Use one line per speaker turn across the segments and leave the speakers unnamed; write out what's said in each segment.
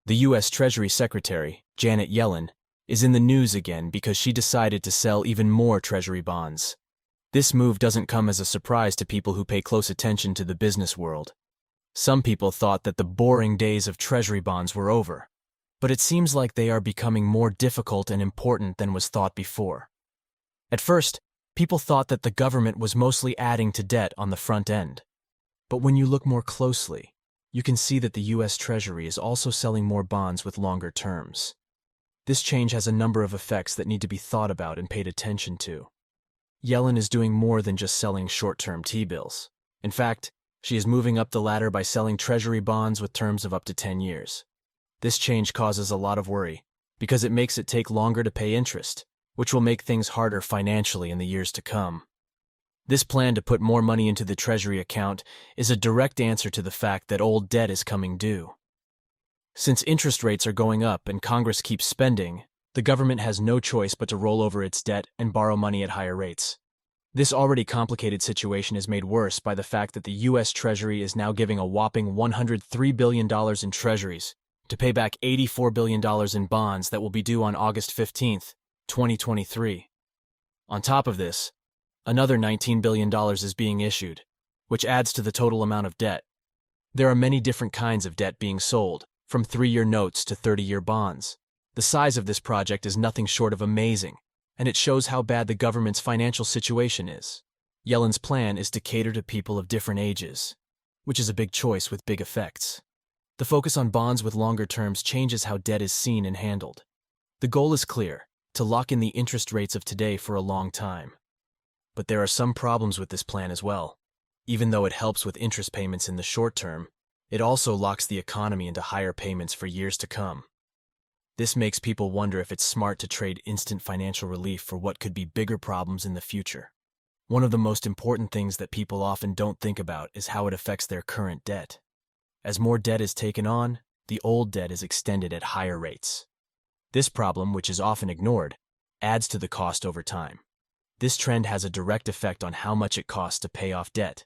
The U.S. Treasury Secretary, Janet Yellen, is in the news again because she decided to sell even more Treasury bonds. This move doesn't come as a surprise to people who pay close attention to the business world. Some people thought that the boring days of Treasury bonds were over, but it seems like they are becoming more difficult and important than was thought before. At first, people thought that the government was mostly adding to debt on the front end. But when you look more closely, you can see that the U.S. Treasury is also selling more bonds with longer terms. This change has a number of effects that need to be thought about and paid attention to. Yellen is doing more than just selling short-term T-bills. In fact, she is moving up the ladder by selling Treasury bonds with terms of up to 10 years. This change causes a lot of worry, because it makes it take longer to pay interest, which will make things harder financially in the years to come. This plan to put more money into the Treasury account is a direct answer to the fact that old debt is coming due. Since interest rates are going up and Congress keeps spending, the government has no choice but to roll over its debt and borrow money at higher rates. This already complicated situation is made worse by the fact that the U.S. Treasury is now giving a whopping $103 billion in treasuries to pay back $84 billion in bonds that will be due on August 15, 2023. On top of this, another $19 billion is being issued, which adds to the total amount of debt. There are many different kinds of debt being sold, from 3-year notes to 30-year bonds. The size of this project is nothing short of amazing, and it shows how bad the government's financial situation is. Yellen's plan is to cater to people of different ages, which is a big choice with big effects. The focus on bonds with longer terms changes how debt is seen and handled. The goal is clear: to lock in the interest rates of today for a long time. But there are some problems with this plan as well. Even though it helps with interest payments in the short term, it also locks the economy into higher payments for years to come. This makes people wonder if it's smart to trade instant financial relief for what could be bigger problems in the future. One of the most important things that people often don't think about is how it affects their current debt. As more debt is taken on, the old debt is extended at higher rates. This problem, which is often ignored, adds to the cost over time. This trend has a direct effect on how much it costs to pay off debt.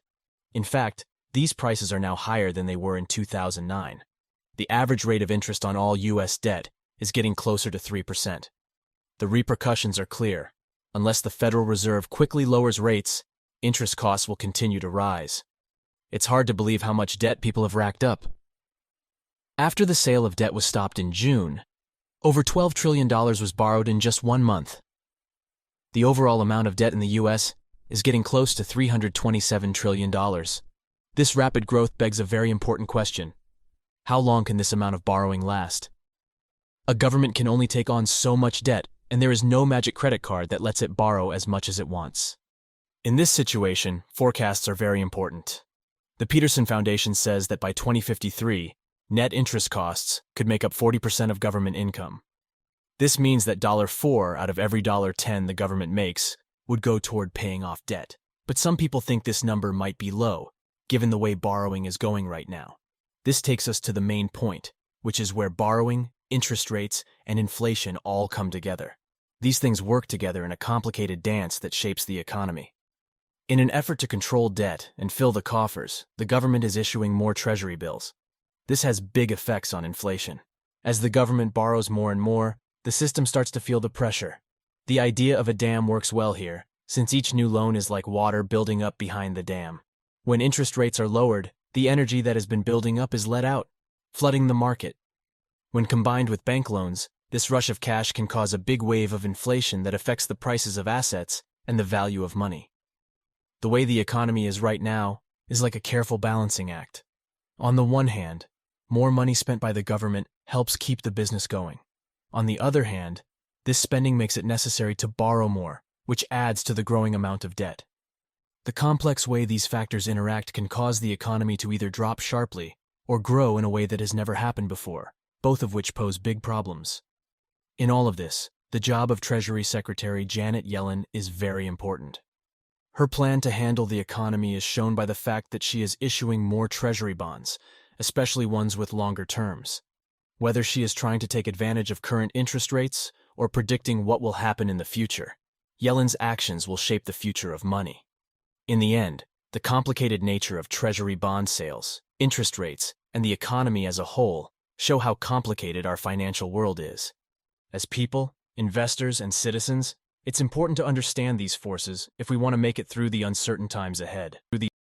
In fact, these prices are now higher than they were in 2009. The average rate of interest on all U.S. debt is getting closer to 3%. The repercussions are clear. Unless the Federal Reserve quickly lowers rates, interest costs will continue to rise. It's hard to believe how much debt people have racked up. After the sale of debt was stopped in June, over $12 trillion was borrowed in just 1 month. The overall amount of debt in the U.S. is getting close to $327 trillion. This rapid growth begs a very important question. How long can this amount of borrowing last? A government can only take on so much debt, and there is no magic credit card that lets it borrow as much as it wants. In this situation, forecasts are very important. The Peterson Foundation says that by 2053, net interest costs could make up 40% of government income. This means that $4 out of every $10 the government makes would go toward paying off debt. But some people think this number might be low, given the way borrowing is going right now. This takes us to the main point, which is where borrowing, interest rates, and inflation all come together. These things work together in a complicated dance that shapes the economy. In an effort to control debt and fill the coffers, the government is issuing more treasury bills. This has big effects on inflation. As the government borrows more and more, the system starts to feel the pressure. The idea of a dam works well here, since each new loan is like water building up behind the dam. When interest rates are lowered, the energy that has been building up is let out, flooding the market. When combined with bank loans, this rush of cash can cause a big wave of inflation that affects the prices of assets and the value of money. The way the economy is right now is like a careful balancing act. On the one hand, more money spent by the government helps keep the business going. On the other hand, this spending makes it necessary to borrow more, which adds to the growing amount of debt. The complex way these factors interact can cause the economy to either drop sharply or grow in a way that has never happened before, both of which pose big problems. In all of this, the job of Treasury Secretary Janet Yellen is very important. Her plan to handle the economy is shown by the fact that she is issuing more treasury bonds, especially ones with longer terms. Whether she is trying to take advantage of current interest rates or predicting what will happen in the future, Yellen's actions will shape the future of money. In the end, the complicated nature of treasury bond sales, interest rates, and the economy as a whole show how complicated our financial world is. As people, investors, and citizens, it's important to understand these forces if we want to make it through the uncertain times ahead.